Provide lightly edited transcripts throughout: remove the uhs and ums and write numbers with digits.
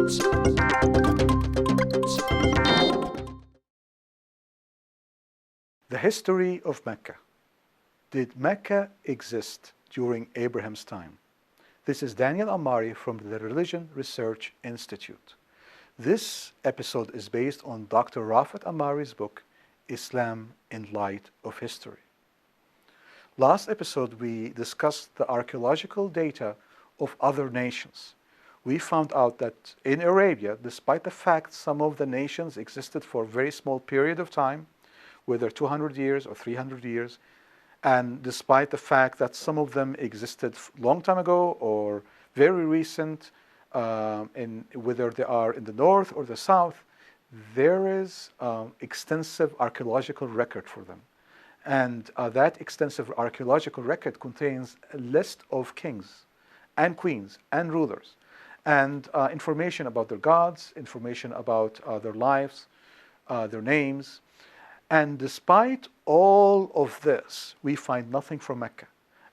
The history of Mecca. Did Mecca exist during Abraham's time? This is Daniel Amari from the Religion Research Institute. This episode is based on Dr. Rafat Amari's book, Islam in Light of History. Last episode, we discussed the archaeological data of other nations. We found out that in Arabia, despite the fact some of the nations existed for a very small period of time, whether 200 years or 300 years, and despite the fact that some of them existed a long time ago or very recent, whether they are in the north or the south, there is extensive archaeological record for them. And that extensive archaeological record contains a list of kings and queens and rulers, and information about their gods, information about their lives, their names. And despite all of this, we find nothing from Mecca.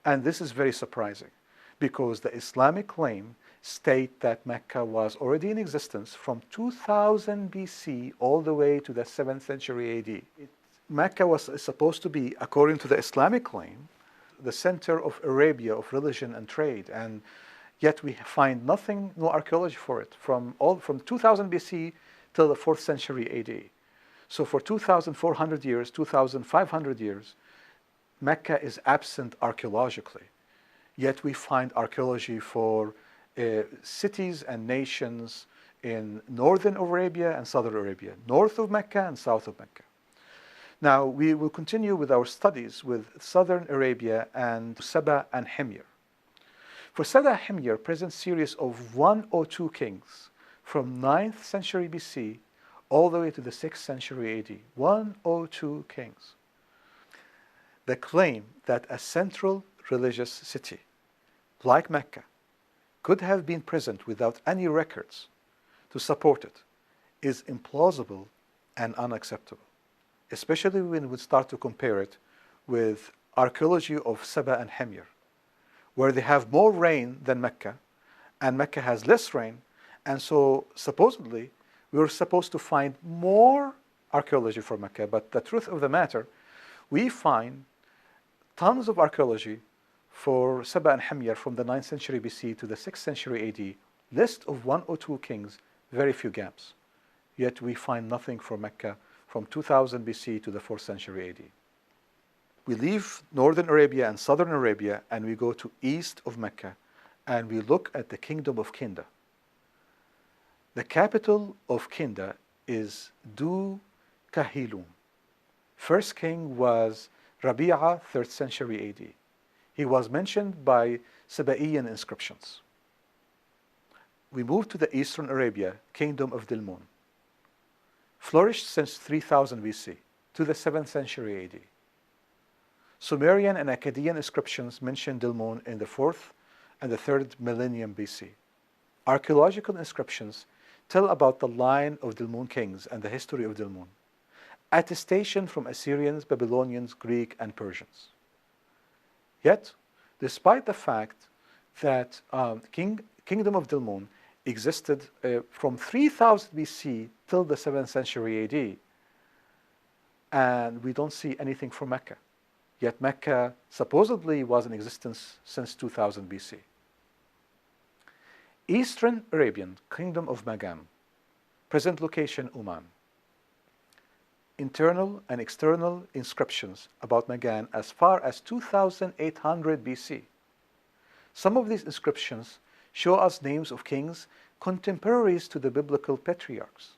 And this is very surprising, because the Islamic claim state that Mecca was already in existence from 2000 BC all the way to the 7th century AD. Mecca was supposed to be, according to the Islamic claim, the center of Arabia, of religion and trade. And yet we find nothing, no archaeology for it, from 2000 BC till the 4th century AD. So for 2,400 years, 2,500 years, Mecca is absent archaeologically. Yet we find archaeology for cities and nations in northern Arabia and southern Arabia, north of Mecca and south of Mecca. Now we will continue with our studies with southern Arabia and Saba and Himyar. For Saba and Himyar, present series of 102 kings from 9th century BC all the way to the 6th century AD, 102 kings. The claim that a central religious city like Mecca could have been present without any records to support it is implausible and unacceptable, especially when we start to compare it with archaeology of Saba and Himyar, where they have more rain than Mecca, and Mecca has less rain, and so supposedly we were supposed to find more archaeology for Mecca. But the truth of the matter, we find tons of archaeology for Saba and Himyar from the 9th century BC to the 6th century AD, list of 102 kings, very few gaps. Yet we find nothing for Mecca from 2000 BC to the 4th century AD. We leave northern Arabia and southern Arabia and we go to east of Mecca and we look at the kingdom of Kindda. The capital of Kindda is Du Kahilun. First king was Rabi'a, 3rd century AD. He was mentioned by Sabaean inscriptions. We move to the eastern Arabia, kingdom of Dilmun. Flourished since 3000 BC to the 7th century AD. Sumerian and Akkadian inscriptions mention Dilmun in the 4th and the 3rd millennium BC. Archaeological inscriptions tell about the line of Dilmun kings and the history of Dilmun. Attestation from Assyrians, Babylonians, Greek, and Persians. Yet, despite the fact that kingdom of Dilmun existed from 3000 BC till the 7th century AD, and we don't see anything from Mecca. Yet Mecca supposedly was in existence since 2000 BC. Eastern Arabian kingdom of Magan, present location Oman. Internal and external inscriptions about Magan as far as 2800 BC. Some of these inscriptions show us names of kings contemporaries to the biblical patriarchs.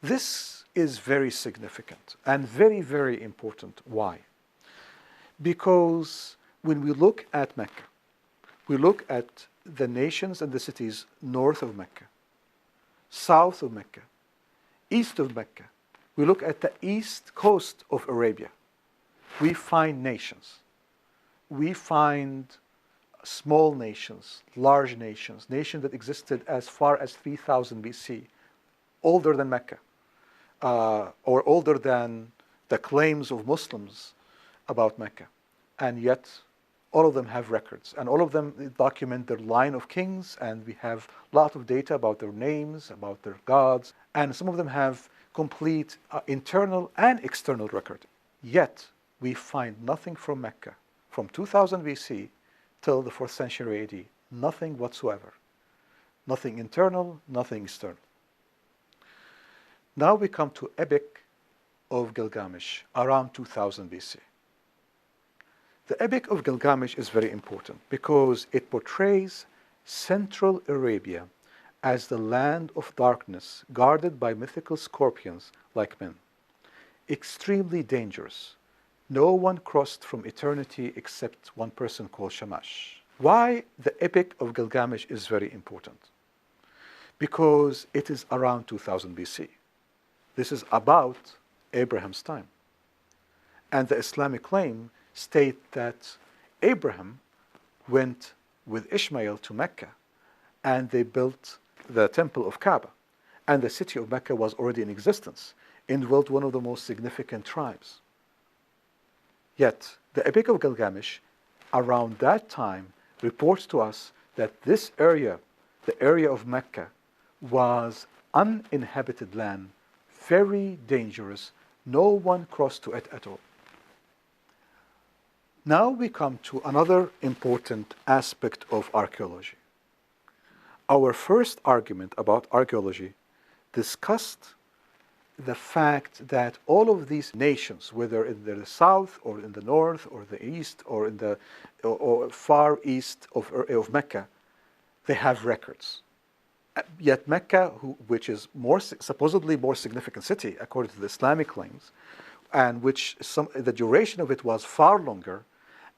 This is very significant and very, very important. Why? Because when we look at Mecca, we look at the nations and the cities north of Mecca, south of Mecca, east of Mecca. We look at the east coast of Arabia. We find nations. We find small nations, large nations, nations that existed as far as 3000 BC, older than Mecca, or older than the claims of Muslims about Mecca. And yet, all of them have records, and all of them document their line of kings, and we have a lot of data about their names, about their gods, and some of them have complete internal and external record. Yet, we find nothing from Mecca from 2000 BC till the 4th century AD. Nothing whatsoever. Nothing internal, nothing external. Now we come to Epic of Gilgamesh, around 2000 BC. The Epic of Gilgamesh is very important because it portrays Central Arabia as the land of darkness guarded by mythical scorpions like men. Extremely dangerous. No one crossed from eternity except one person called Shamash. Why the Epic of Gilgamesh is very important? Because it is around 2000 BC. This is about Abraham's time. And the Islamic claim state that Abraham went with Ishmael to Mecca and they built the temple of Kaaba, and the city of Mecca was already in existence and dwelt one of the most significant tribes. Yet the Epic of Gilgamesh around that time reports to us that this area, the area of Mecca, was uninhabited land, very dangerous. No one crossed to it at all. Now we come to another important aspect of archaeology. Our first argument about archaeology discussed the fact that all of these nations, whether in the south or in the north or the east or in the or far east of Mecca, they have records. Yet Mecca, which is supposedly more significant city according to the Islamic claims, and which the duration of it was far longer,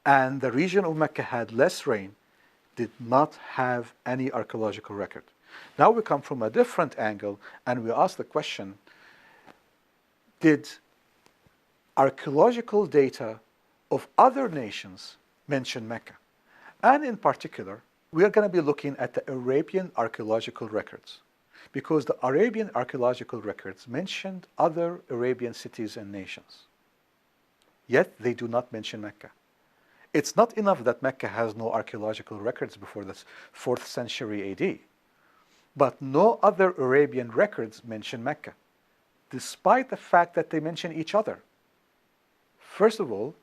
and the region of Mecca had less rain, did not have any archaeological record. Now we come from a different angle and we ask the question, did archaeological data of other nations mention Mecca? And in particular, we are going to be looking at the Arabian archaeological records, because the Arabian archaeological records mentioned other Arabian cities and nations. Yet they do not mention Mecca. It's not enough that Mecca has no archaeological records before the 4th century AD, but no other Arabian records mention Mecca, despite the fact that they mention each other. First of all,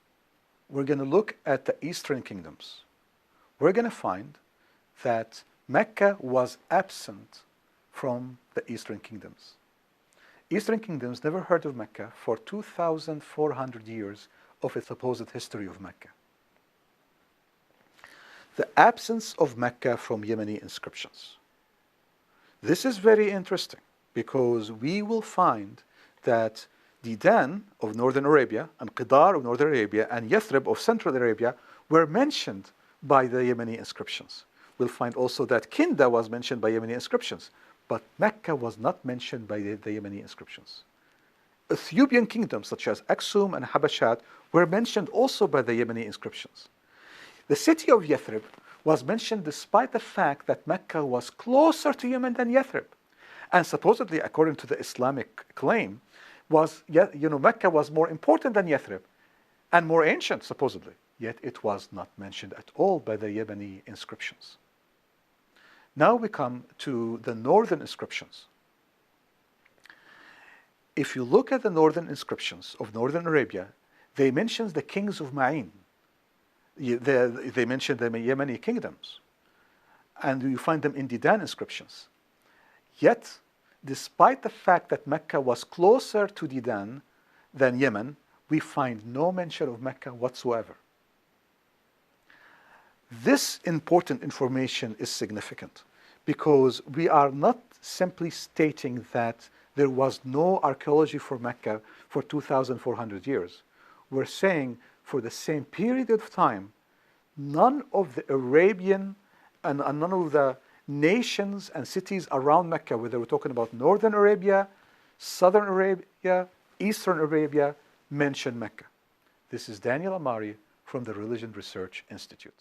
we're going to look at the Eastern kingdoms. We're going to find that Mecca was absent from the Eastern kingdoms. Eastern kingdoms never heard of Mecca for 2,400 years of its supposed history of Mecca. The absence of Mecca from Yemeni inscriptions. This is very interesting because we will find that Dedan of northern Arabia and Qidar of northern Arabia and Yathrib of central Arabia were mentioned by the Yemeni inscriptions. We'll find also that Kindda was mentioned by Yemeni inscriptions, but Mecca was not mentioned by the Yemeni inscriptions. Ethiopian kingdoms such as Aksum and Habashat were mentioned also by the Yemeni inscriptions. The city of Yathrib was mentioned despite the fact that Mecca was closer to Yemen than Yathrib. And supposedly, according to the Islamic claim, Mecca was more important than Yathrib and more ancient, supposedly. Yet it was not mentioned at all by the Yemeni inscriptions. Now we come to the northern inscriptions. If you look at the northern inscriptions of northern Arabia, they mention the kings of Ma'in. They mention the Yemeni kingdoms. And you find them in Dedan inscriptions. Yet, despite the fact that Mecca was closer to Dedan than Yemen, we find no mention of Mecca whatsoever. This important information is significant because we are not simply stating that there was no archaeology for Mecca for 2,400 years. We're saying for the same period of time, none of the Arabian and none of the nations and cities around Mecca, whether we're talking about northern Arabia, southern Arabia, eastern Arabia, mention Mecca. This is Daniel Amari from the Religion Research Institute.